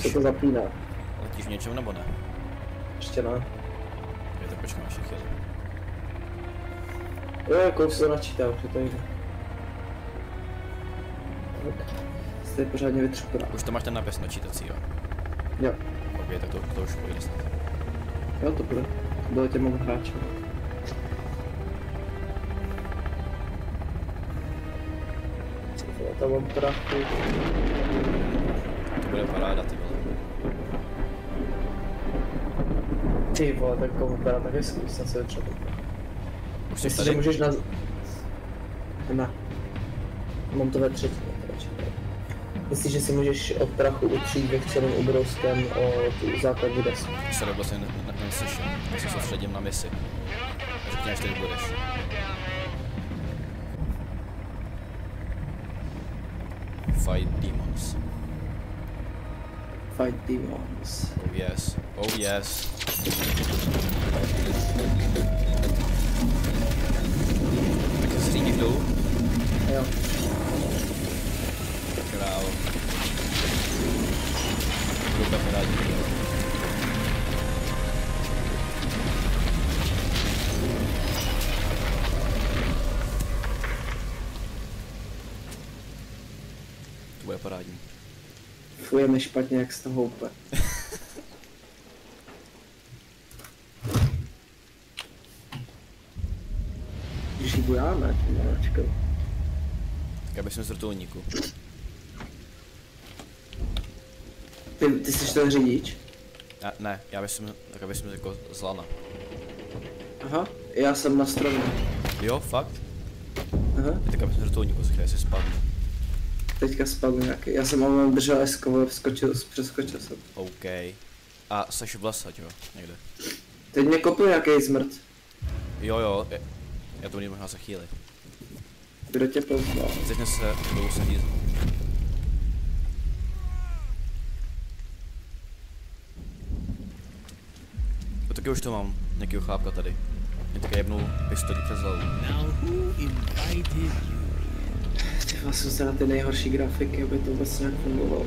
Co to zapíná? Letíš v něčem nebo ne? Ještě ne. Je to počkám ještě chvíli. Jo, jako se to načítá, už je to jde. Tak. Jste je pořádně vytřupená. Už to máš ten nápis načítací, jo? Jo. Ok, tak to už pojde snad. Jo, to bude. Bylo těm hráčům. Tam mám prachu. To bude paráda, ty vole. Ty vole, tak komu vypadá tak hezký, snad se vytřepu. Už jsi Myslíš, tady? že můžeš na... Ne. Mám to ve třetí. Myslíš, že si můžeš od prachu utřít vychcenou ubrouskem o tu základní desku? Se to vlastně neslyšel, tak se soustředím na misi. Řekni, až tady budeš. Fight demons. Fight demons. Oh yes. Oh yes. Tak se střídíš dolů? Jo. Král. Budu kamarádí. To bude parádní. Fujeme špatně, jak z toho houpe. Když jí bujáme, máčko. Tak abych jsem z vrtulníku. Ty jsi ten řidič? Ne, já bych jsem, tak abych jsem jako z lana. Aha, já jsem na stromě. Jo, fakt? Aha, Tak abych jsem z vrtulníku, si spadnu. teďka spadl nějaký. Já jsem mám držel esko, přeskočil jsem. OK. A seš v lese, jo, někde. Teď mě kopl nějaký zmrt. Jo, já to uvidím možná za chvíli. Kdo tě poslal? Teď se dolů sadit. Jo, taky už to mám, nějakýho chápka tady. Mě také jebnul pistolí přes hlavu. Já jsem se na ty nejhorší grafiky, aby to vůbec nějak fungovalo.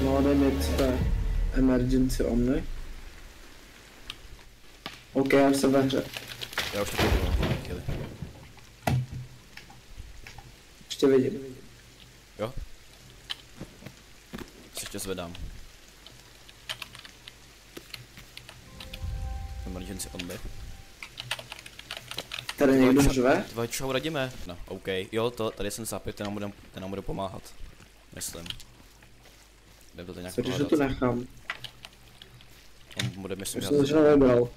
No, dej mi tvé emergency omny. OK, já jsem ve hře. Já už to vidím, chvíli. Ještě vidím. Jo? Se ještě zvedám. Emergency on me. Tady někdo řve? Tvoje čau radíme. No, OK. Jo, tady jsem zapět, ten nám bude pomáhat. Myslím. Jde to nějak Sorry, že to nechám. On bude, myslím, Už jsem to nebral.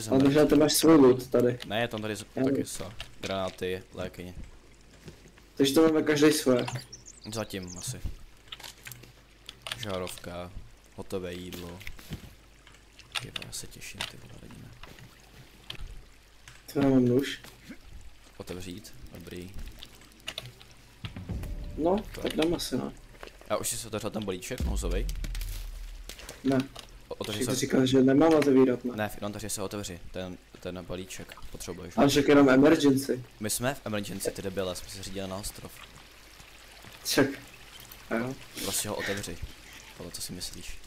Ale možná to máš svůj loot tady. Ne, tam tady taky jsou. Granáty, lékyně. Takže to máme každý svoje. Zatím asi. Žárovka, hotové jídlo. Já se těším, ty vole, radíme. To mám nůž. Otevřít, dobrý. No, tak dám asi, no. A už jsi se otevřel ten balíček, nouzovej? Ne. Otevři Ty se. říkal, že nemám otevírat, ne? Ne, v inventáři se otevři, ten balíček, potřebuješ. Ale však jenom emergency. My jsme v emergency, ty debile, jsme se řídili na ostrov. Však. A jo. Prostě ho otevři. Ale co si myslíš?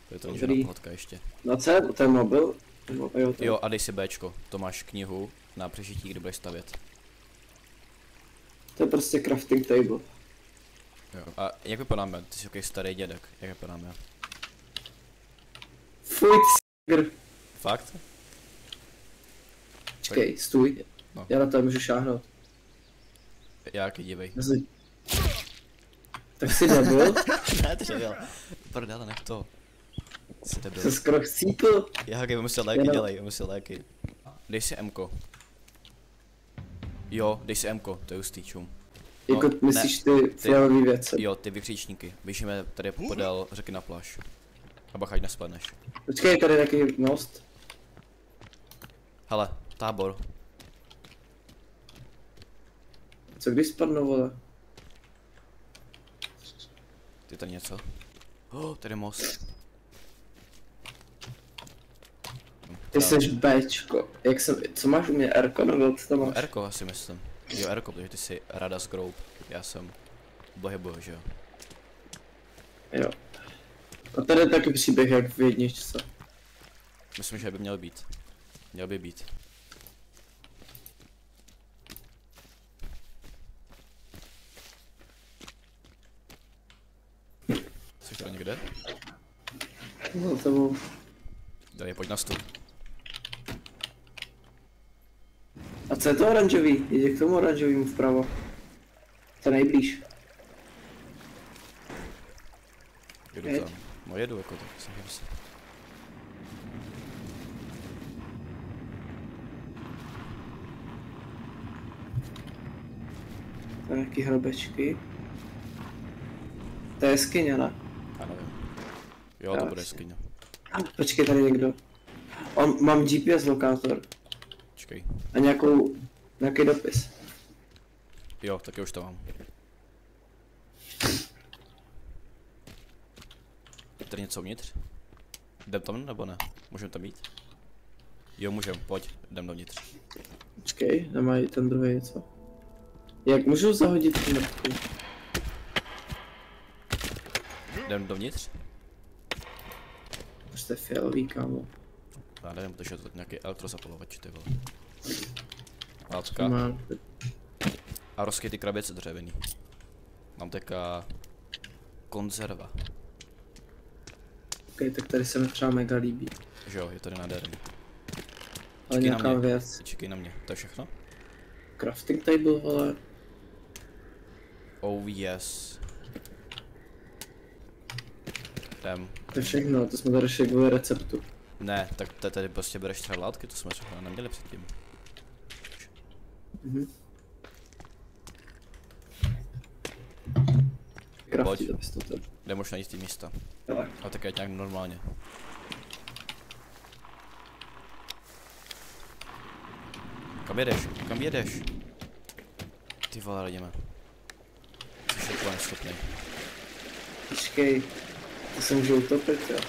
To je to Dobrý. žádná pohodka ještě. No co je ten mobil? Jo, a dej si Bčko, to máš knihu na přežití, kde budeš stavět. To je prostě crafting table. Jo. A jak vypadáme? Ty jsi takový starý dědek, jak vypadáme? Fuj, c***gr. Fakt? Počkej, stůj. No. Já na to můžu šáhnout. Jaký dívej. Tak jsi nebyl? Ne, ty nebyl. Prdele, nech to. Jsi debil. Se skoro chcípl. Já vymyslel léky, dělej, vymyslel léky. Dej si Mko. Jo, dej si Mko, to je hustý čum. Jako No, myslíš ty fialový věci? Jo, ty vykřičníky. Běžíme tady podél řeky na pláž. A bacha, ať nespadneš. Počkej, tady je taky most. Hele, tábor. Co když spadnou, vole? Ty tady něco? Tady je most. Ty seš Bčko. Jak jsem, co máš u mě, Rko nebo co tam máš? Erko asi myslím. Jo, Erko, protože ty jsi Radas Group, já jsem pohybuje, že jo? Jo. A tady je taky příběh jak v jedničce. Myslím, že by měl být. Měl by být. Jsi to někde? No, to bylo. Tady, pojď na stůl. A co je to oranžový? Jde k tomu oranžovému vpravo. To nejblíž. Jedu tam. No jedu jako tak, jsem si. Nějaký hrobečky. To je jeskyně, ne? Já nevím. Jo, to bude jeskyně. Počkej, tady někdo. Mám GPS lokátor. Počkej. A nějaký dopis. Jo, taky už to mám. Je tady něco uvnitř? Jdem tam nebo ne? Můžeme tam jít? Jo, můžem, pojď, jdem dovnitř. Počkej, nemají ten druhý něco. Jak můžu zahodit tu mrtku? Jdem dovnitř? Prostě fialový, kámo. Já nevím, protože je to nějaký elektrozapalovač, ty vole. Látka. Mám. A rozkyty krabice dřevěný. Mám taká konzerva. Ok, tak tady se mi třeba mega líbí. Že jo, je tady nádherný. Ale Čekej na nějaká mě. věc. Čekej na mě, to je všechno? Crafting table, vole. Oh yes. Jdem. To je všechno, to jsme tady šli kvůli receptu. Ne, tak tady prostě bereš třeba látky, to jsme všechno neměli předtím. Crafty to bys to. Jde možná najít ty místa. Tak. A tak nějak normálně. Kam jedeš? Kam jedeš? Ty vole, radíme. Jsi úplně neschopný. Počkej, to se může utopit, jo.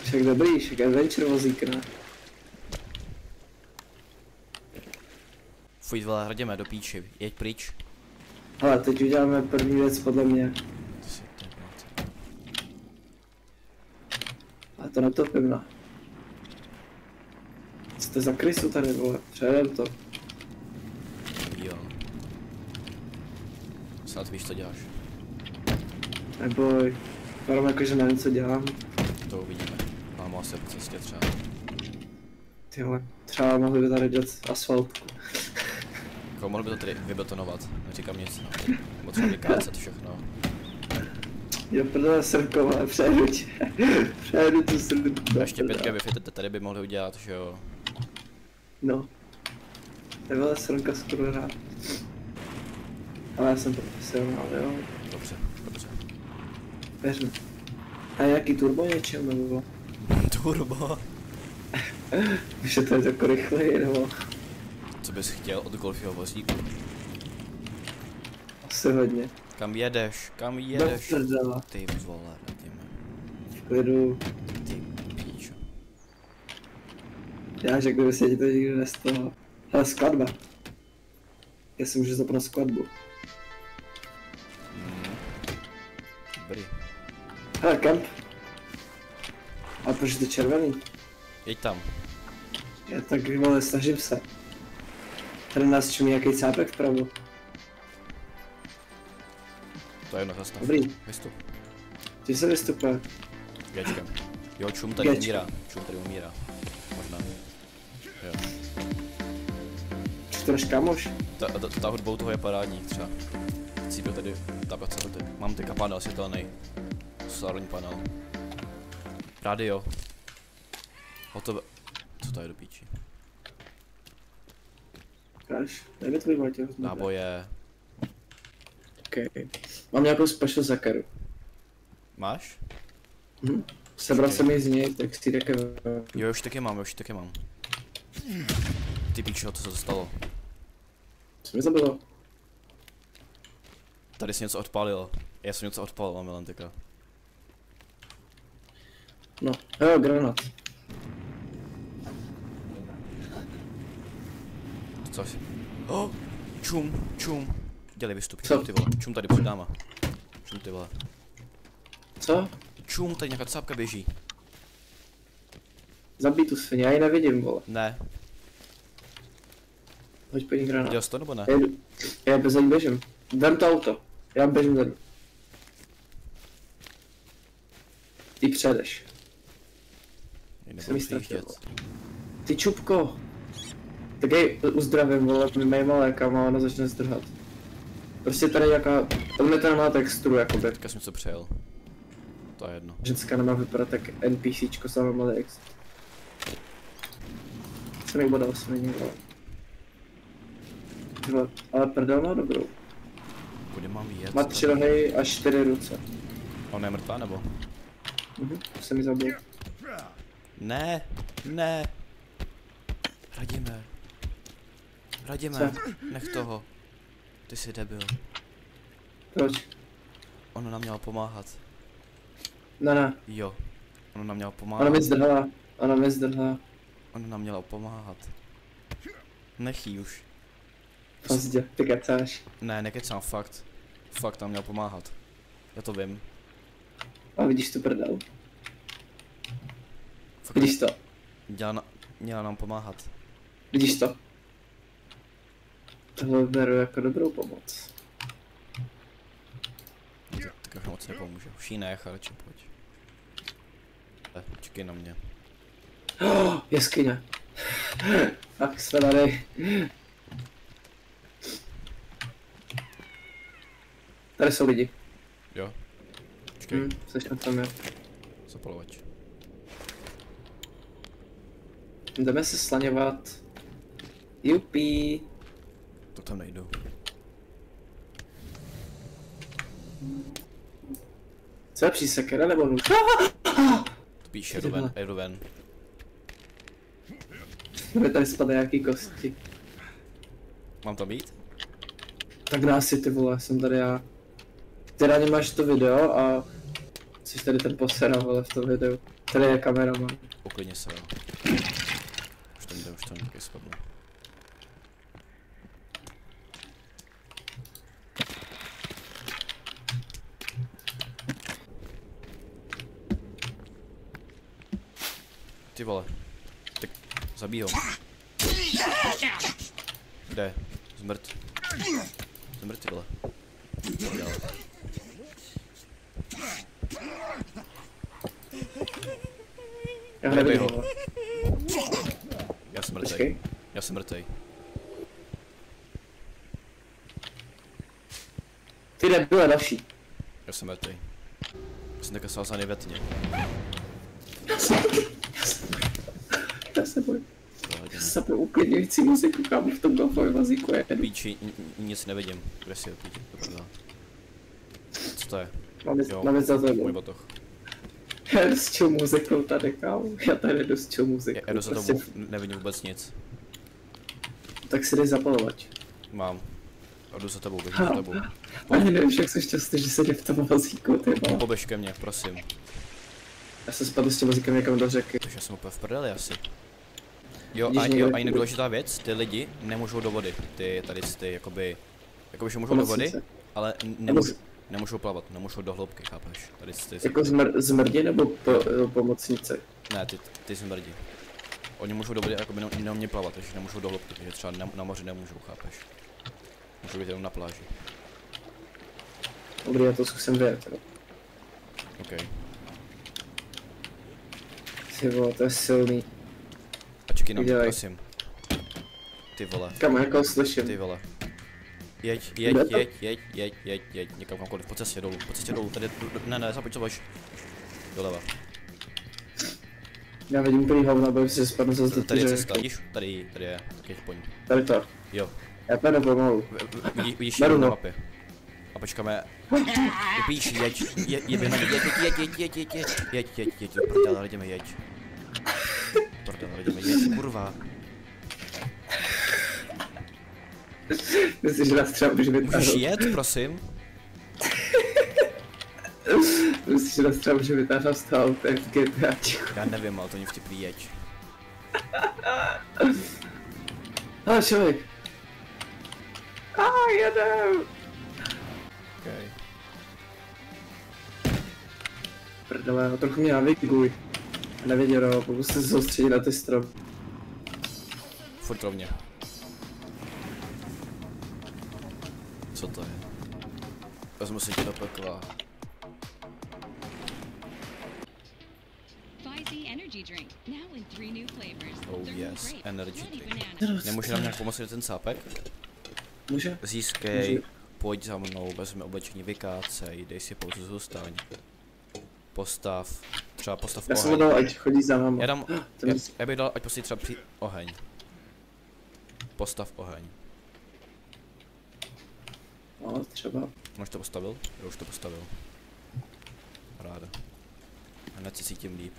Však dobrý, však adventure vozík, ne? Fuj, vole, radíme do píči, jeď pryč. Hele, teď uděláme první věc podle mě. Ty si to je. A to netopím, ne? Co to je za krysu tady, vole? Přejedem to. Jo. Snad víš, co děláš. Neboj. Vypadám jako, že nevím, co dělám. To uvidíme. Mám asi po cestě třeba. Tyhle, třeba mohli by tady dělat asfaltku. Jako mohl by to tady vybetonovat, neříkám nic. Nebo třeba vykácet všechno. Jo, prdele srnko, ale přejedu tě. Přejedu tu srnku. A ještě 5G Wi-Fi tady by mohli udělat, že jo. No. Nebyla srnka skoro rád. Ale já jsem profesionál, jo. Dobře, dobře. Věřme. A jaký turbo něčem, nebo? Turbo. Víš, že to je jako rychleji, nebo? Co bys chtěl od golfího vozíku? Asi hodně. Kam jedeš? Kam jedeš? Do prdela. Ty vole, radíme. V klidu. Ty píčo. Já že kdyby se ti to nikdy nestalo. Hele, skladba. Já si můžu zapnout skladbu. Dobrý. Hele, kemp. A proč je to červený? Jeď tam. Já tak, vole, snažím se. Tady nás čumí nějaký cápek vpravo. To je jedno, zastav. Dobrý. Vystup. Ty se vystupuje. Gečkem. Jo, čum tady Gečkem. umírá. Čum tady umírá. Možná. Jo. Čtvrš kamoš? Ta hudba u toho je parádní třeba. Chci byl tady tapat se tady. Mám teďka panel světelný. Solární panel. Radio. Hotové. Co to je do píči? Káš, dej mi tvůj Matěj. Náboje. Okay. Mám nějakou special zakaru. Máš? Sebral jsem ji z něj, tak si také... Jo, už taky mám, už taky mám. Ty píčo, co se to stalo? Co mi zabilo? Tady si něco odpálilo. Já jsem něco odpálil, Milan, teďka. No, jo, granát. Co jsi? Oh, čum, čum. Dělej vystup, Co? čum ty vole, čum tady před náma. Čum ty vole. Co? Čum, tady nějaká cápka běží. Zabij tu svině, já ji nevidím, vole. Ne, Hoď po ní granát. viděl jsi to nebo ne? Já bez ní běžím. Vem to auto. Já běžím za ní. Ty přejedeš. Nebudu Jsem jí ztratil. přijíždět. Ty čupko. Tak jej uzdravím, vole, my mají malékama a ona začne zdrhat. Prostě tady nějaká, tam je tady má texturu, jakoby. Teďka jsem něco přejel. To je jedno. Ženská nemá vypadat tak NPCčko, samé malý ex. Jsem jí bodal svině, vole. Vole, ale prdel má dobrou. Kudy mám jet? Má 3 nohy a 4 ruce. Ona je mrtvá nebo? Jsem ji zabil. Ne, ne. Radíme. Radíme, Co? nech toho. Ty jsi debil. Proč? Ona nám měla pomáhat. Ne. Jo. Ona nám měla Ona pomáhat. mi zdrhla. Ona mi zdrhla. Ona nám měla pomáhat. Nech jí už. Pozdě, ty kecáš. Ne, nekecám, fakt. Fakt nám měla pomáhat. Já to vím. A vidíš tu prdel. Fakt Vidíš to. měla nám pomáhat. Vidíš to. Tohle beru jako dobrou pomoc. Tak moc nepomůže. Už jí nech, ale či pojď. Čekej na mě. Oh, jeskyně. Tak jsme tady. Tady jsou lidi. Jo. Počkej, Seš na tom, jo. zapalovač. Jdeme se slaňovat. Jupí. To tam nejdu. Co je přísekera nebo nůž? Spíš Ty jedu ven, vole. jedu ven. Mě tady spadne nějaký kosti. Mám tam být? Tak nás si ty vole, jsem tady já. Ty rádi máš to video a jsi tady ten posera, vole, v tom videu. Tady je kameraman. Uklidně se, jo. Už to jde, už to někde spadnu. Ty vole. Tak zabij ho. Kde? Zmrt. Zmrt, ty vole. Dělej. Já Nebij nevidím, ho. vole. Já jsem mrtvej. Počkej. Já jsem mrtvej. Ty debile další. Já jsem mrtvej. Já jsem takhle svázaný ve tmě. Já se bojím. Pohodě. Zapnu uklidňující muziku, kámo, v tom golfovém vazíku je. Píči, nic nevidím. Kde si je píči? Dobrá. Co to je? Máme za to. Můj batoh. Já jdu s chill muzikou tady, kámo. Já tady jdu s chill muzikou. Já jdu za prostě, tobou, nevidím vůbec nic. Tak si dej zapalovač. Mám. Já jdu za tebou, běžím za tebou. Ani nevím, jak jsem šťastný, že sedím v tom vazíku, ty vole. Poběž ke mně, prosím. Já se spadl s tím vazíkem někam do řeky. Takže já jsem úplně v prdeli asi. Jo, Vidíš a někde- jinak důležitá věc, ty lidi nemůžou do vody. Ty tady ty jakoby že můžou do vody, Pomocnice. ale nemůžou plavat, nemůžou do hloubky, chápeš? Tady ty Jako zmrdě nebo pomocnice? ne, ty smrdí. Oni můžou do vody jakoby neumějí plavat, takže nemůžou do hloubky, takže třeba na moři nemůžou, chápeš? Můžou být jenom na pláži. Dobrý, já to zkusím vyjet, jo. OK. Ty vole, to je silný. A čekej na mě, Dělej. prosím. Ty vole, Kam, jak ho slyším? ty vole. Jeď, Kde to? jeď, někam kamkoliv, po cestě dolů, tady, ne, zapojď, co budeš. Doleva. Já vidím plný hovna, bojím se, že spadnu zase do Tady je té cesta, řeky. vidíš? Tady je, tak jeď po ní. Tady to. Jo, Já půjdu pomalu. vidíš Beru, ji na no. mapě. A počkáme. Píš, jeď, jeď, prdele, jdeme, jeď. Prdele, jdeme, jeď, kurva. Myslíš, že nás třeba může Můžeš vytáhnout? jet, prosím? Myslíš, že nás třeba může vytáhnout z toho auta v GTAčku? Já nevím, ale to není vtipný, jeď. Ale člověk. Jedem! Okay. Prdele, no trochu mě naviguj. Neviděl, pokud se soustředit na ty stropy. Furt rovně. Co to je? Vezmu si tě do pekla. Oh yes, energy drink. Nemůže nám nějak pomoci ten sápek? Může? Získej, Může. pojď za mnou, vezmi oblečení, vykácej, dej si pauzu, zůstaň. Postav, třeba postav Já jsem mu oheň. dal, ať chodí za náma. Já dám, Ten já bych dal, ať postaví třeba oheň. Postav oheň. No, třeba. Máš to postavil? Já už to postavil. Ráda. Hned si cítím líp.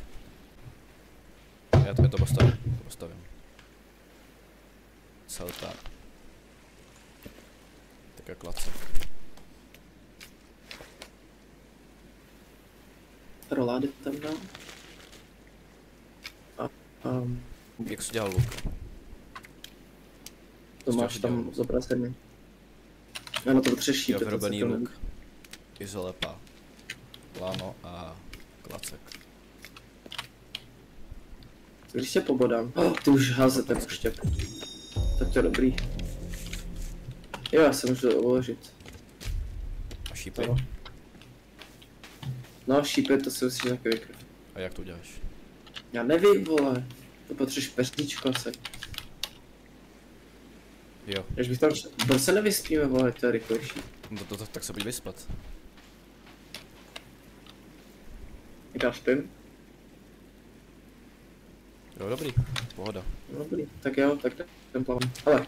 Já to postavím. To postavím. Celta. Tak jak lace. Rolády tam dám. A, Jak jsi dělal luk? to Co máš jsi tam dělal? zobrazený. Ano, to potřešíte. Jo, vyrobený luk. Izolepa. Lano a klacek. Když tě pobodám. Ty už házete poštěp. Tak to je dobrý. Jo, já se můžu uložit. A šípy? No, šípy, to si musíš taky vykryt. A jak to uděláš? Já nevím, vole. To potřebuješ pestíčko asi. Jo. Když bych tam šel. Proč se nevyspíme, vole, to je rychlejší. No tak se pojď vyspat. Jak já spím? Jo, dobrý. Pohoda. No, dobrý. Tak jo, tak ten plán. Ale.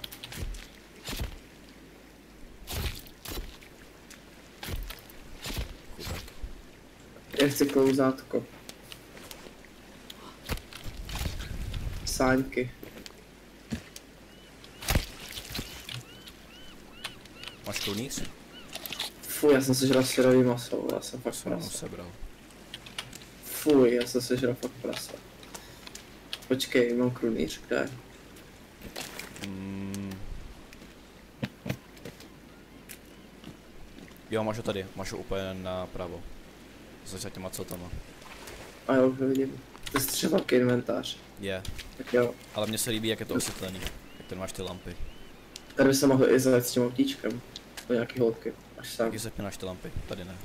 Chudák. Já chci klouzátko. Sáňky. Máš krunýř? Fuj, já jsem sežral syrový maso, já jsem fakt Jsem ho prasa. sebral. Fuj, já jsem sežral fakt prasa. Počkej, mám krunýř, kde je? Jo, máš ho tady, máš ho úplně napravo. Za těma celtama. A jo, už ho vidím. To je střeba velký inventář. Je, Tak jo. ale mně se líbí, jak je to osvětlený. Jak ten máš ty lampy. Tady by se mohl i zajet s tím autíčkem. Do nějaký hloubky. Až sám. Jak zapínáš ty lampy? Tady ne.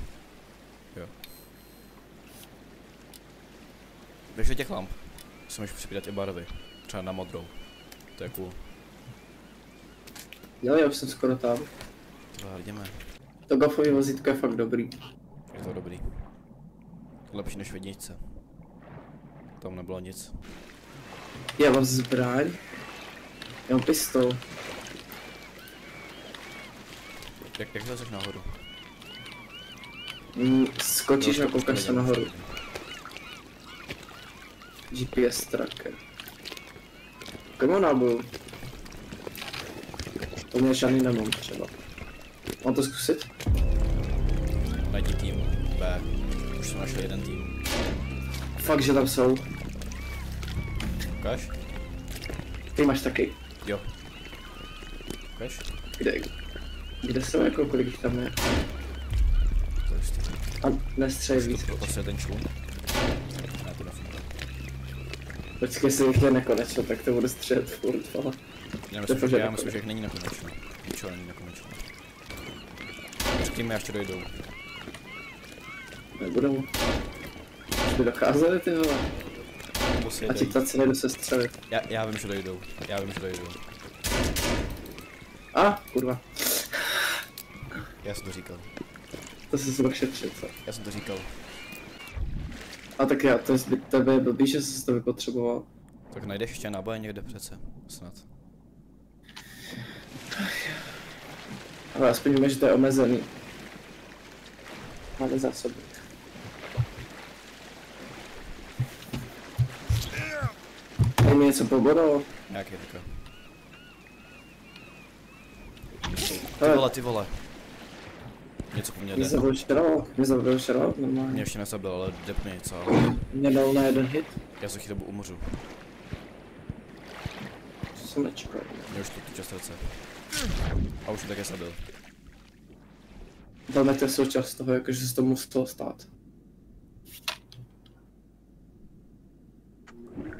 Jo. Víš, do těch lamp si můžeš připídat i barvy. Třeba na modrou. To je cool. Jo, já už jsem skoro tam. Dva, jdeme. To gafový vozítko je fakt dobrý. Je to dobrý. Lepší než v jedničce. Tam nebylo nic. Já mám zbraň. Já mám pistol. Jak lezeš nahoru? Skočíš Jo, a koukáš se nahoru. dobrý. GPS tracker. Komu náboju? To mě žádný nemám třeba. Mám to zkusit? Najdi tým B. Už jsem našel jeden tým. Fakt, že tam jsou. Ukáž? Ty máš taky. Jo. Ukáž? Kde jsou, jako kolik jich tam je? To je stejný. A nestřelej víc. To je ten člun. Ne, to nefunguje. Počkej, jestli jich je nekonečno, tak to budu střelit furt, ale. Já To je myslím, fakt že nekonečné. jich není nekonečno. Ničeho není nekonečno. Počkej mi, až to dojdou. Nebudou. Už by docházeli, ty vole. Musí A ti dojít. taci nejdu se střelit. Já vím, že dojdou. Já vím, že dojdou. Kurva. Já jsem to říkal. To se si šetřit, co? Já jsem to říkal. A tak já, to je zbyt tebe blbý, že jsi to vypotřeboval. Tak najdeš ještě náboje někde přece. Snad. Ale aspoň víme, že to je omezený. Máme zásoby. Tady mi něco pobodalo. Nějaký říká. Ale Ty vole. Něco po mně mě jde. zabil šerok, Mě normálně. ještě nezabil, ale depne něco, ale Mě dal na jeden hit, já za chvíli umřu. co jsem nečekal. Mě už to tuče srdce. A už to také zabil. Dáme to součást toho, jakože se to muselo stát.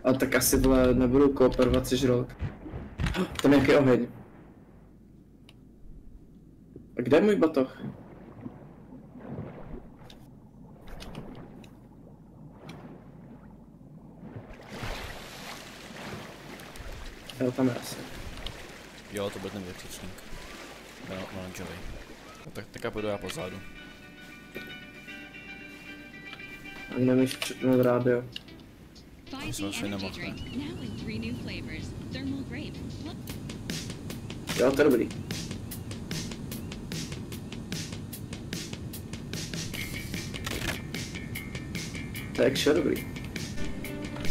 A tak asi vole nebudou kooperovat se žralok. Tam je nějaký oheň. A kde je můj batoh? Jo, tam je asi. Jo, to byl ten větečník. Oranžový. No, tak já půjdu já pozadu. Ani nemíš přepnout rádio. Jo, to je dobrý. To je actually dobrý.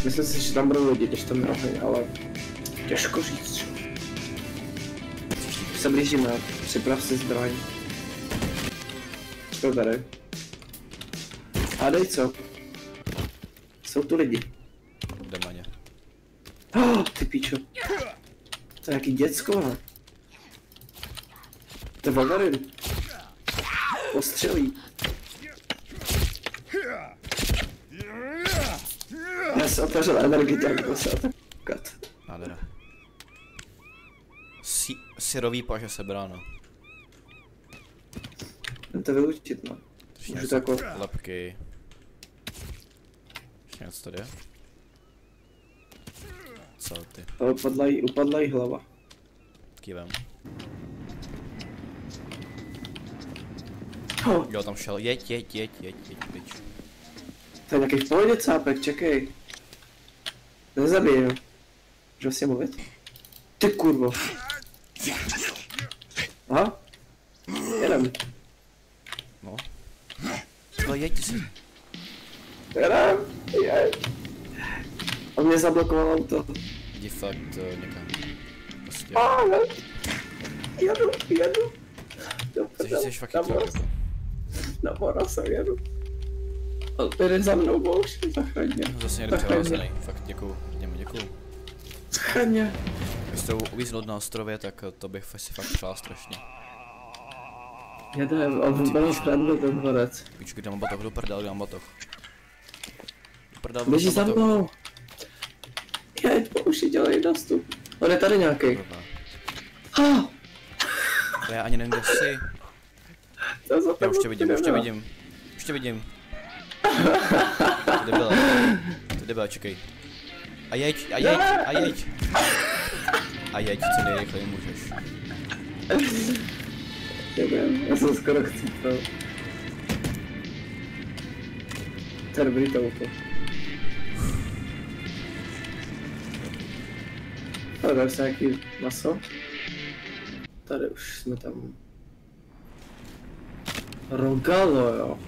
Myslím si, že tam budou lidi, když tam je oheň, ale těžko říct. Se blížíme, připrav si zbraň. Co tady? Hádej co? Jsou tu lidi. Jdem na ně. Ty píčo. To je jaký děcko, ale. To je Wolverine. Postřelí. Já jsem otevřel energii, tak to se otakat. Nádhera. Syrový paže sebráno. Jdem to vyučit, no. Můžu to jako... Lepky. Ještě něco tady je? Co ty? Upadla jí hlava. Kývem. Oh. Jo, tam šel, jeď, bič. To je nějaký v pohodě cápek, čekej. Nezabij, jo. Můžu si mluvit? Ty kurvo. Aha. Jedem. No. No jeď si. Jedem. On mě zablokoval auto. Jdi fakt někam. Prostě. Jedu. Jsi fakt chytrý. Na mora jsem jedu. On jde za mnou, bož, zachraň. Zase někdo převázený. Fakt děkuju. Děkuju. Zachraň. Když to uvíznout na ostrově, tak to bych si fakt přál strašně. Jedem, on byl zkradl ten dvorec. Počkej, kde mám batoh, do prdel. Běží za mnou. Jeď, pouši, dělej nastup. On je tady nějaký. To já ani nevím, kde jsi. Já už tě vidím. Ty debila, čekej. A jeď. A jeď, co nejrychleji můžeš. Já jsem skoro chcípal. To je dobrý to auto. Ale dám si nějaký maso. Tady už jsme tam. Rogalo, jo.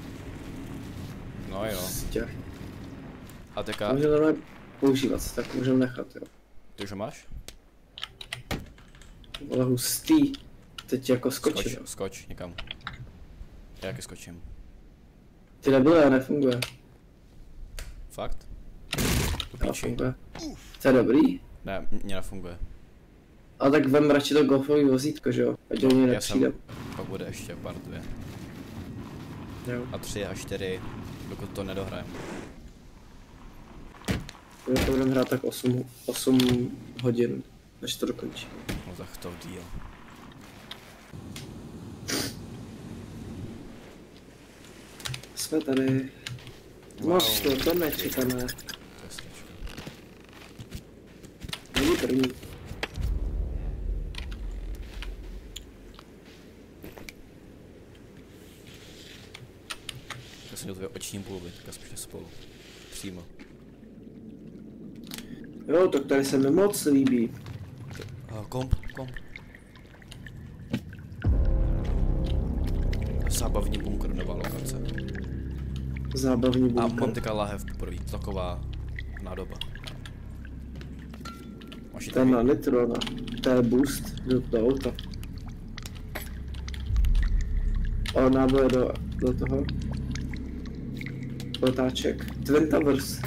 No jo. Prostě. A teďka... Můžeme normálně používat, tak můžeme nechat, jo. Ty už ho máš? Vole hustý. Teď jako skočím. Skoč někam. Já jaký skočím. Ty nebylo, nefunguje. Fakt? Nefunguje. To je dobrý. Ne, mě nefunguje. A tak vem radši to golfový vozítko, že jo? Ať do něj nepřijde. Pak bude ještě part 2. Jo. A 3 a 4, dokud to nedohrajem. My to budeme hrát tak 8 hodin, než to dokončí. No tak to díl. Jsme tady. Moc to nečekané. Není první. Já jsem měl tvoje oční bulvy, tak jsme šli spolu. Přímo. Jo, tak tady se mi moc líbí. Komp. Zábavní bunkr, nová lokace. Zábavní bunkr. A mám teďka lahev poprvé, taková nádoba. To je na nitro, no. To je boost do auta. O, náboje do toho. Letáček. Twin Towers.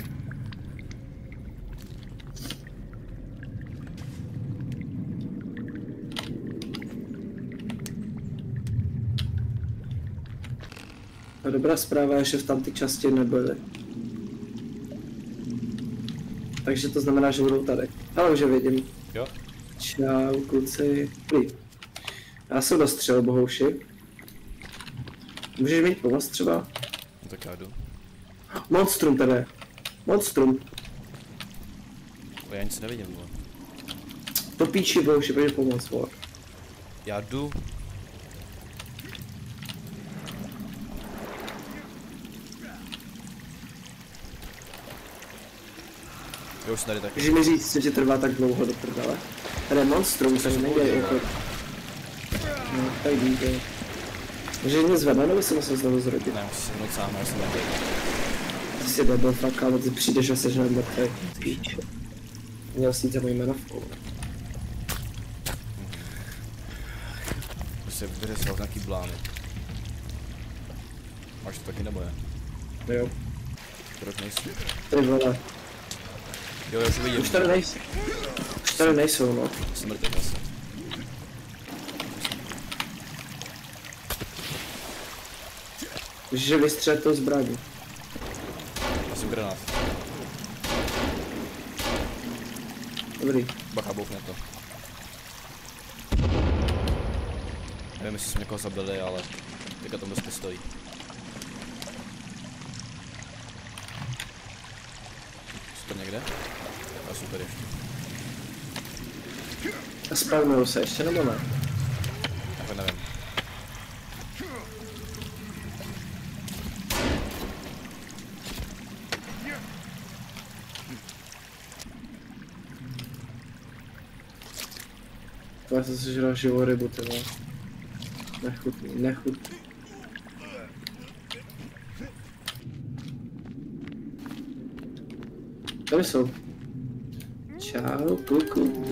A dobrá zpráva je, že v tam ty části nebyly. Takže to znamená, že budou tady. Ale už je vidím. Jo? Čau, kluci. Prý. Já jsem dostřel, bohouši. Můžeš mít pomoc třeba? No tak já jdu. Monstrum tady. Monstrum. Já nic nevidím, vole. To píči, bohouši, pojď pomoc, vole. Já jdu. Jo, už jsem tady taky. Můžeš mi říct, co ti trvá tak dlouho do prdele? Tady je monstrum, tady nejde jako... No, tady díky. Můžeš mě zvednout, nebo se musel znovu zrodit? Ne, musíš se mnou sám, já jsem tady. Ty jsi debil, fakt, ale ty přijdeš a seš na mrtvý. Píč. Měl jsi jít za mojí jmenovkou. Prostě vyřešil nějaký blány. Máš to taky nebo je? Jo. Proč nejsou? Ty vole. Jo, já už vidím. Už tady nejsou. Už tady nejsou, no. Jsem mrtvý zase. Můžeš vystřelit tou zbraní. Já jsem granát. Dobrý. Bacha, boufne to. Nevím, jestli jsme někoho zabili, ale teďka tam dost stojí. Jsou to někde? Já jsou tady ještě. A spavnuju se ještě, nebo ne? Já nevím. Já jsem si žral živou rybu, ty vole. Nechutný, nechutný. Tady jsou. Čau, kluku.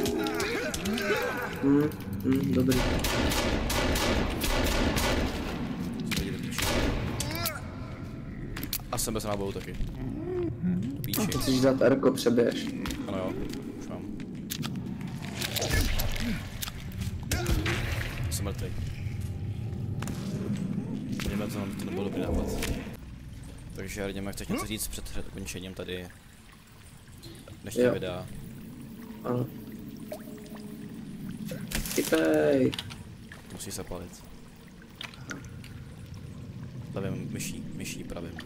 Dobrý. A jsem bez nábojů taky. Píči. Musíš dát Erko, přeběž. Ano jo, už mám. Jsem mrtvý. Jdeme to nebylo dobrý nápad. Takže jdeme, chceš něco říct před ukončením tady dnešního videa? Ano. Chytej. Musí se palit. Levým myší pravým.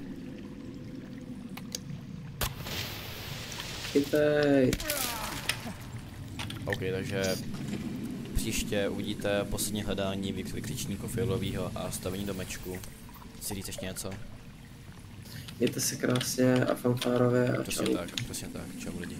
Chytej. OK, takže příště uvidíte poslední hledání vykřičníku fialového a stavení domečku. Chci říct ještě něco? Mějte se krásně a fanfárově a čau. Přesně tak, čau lidi.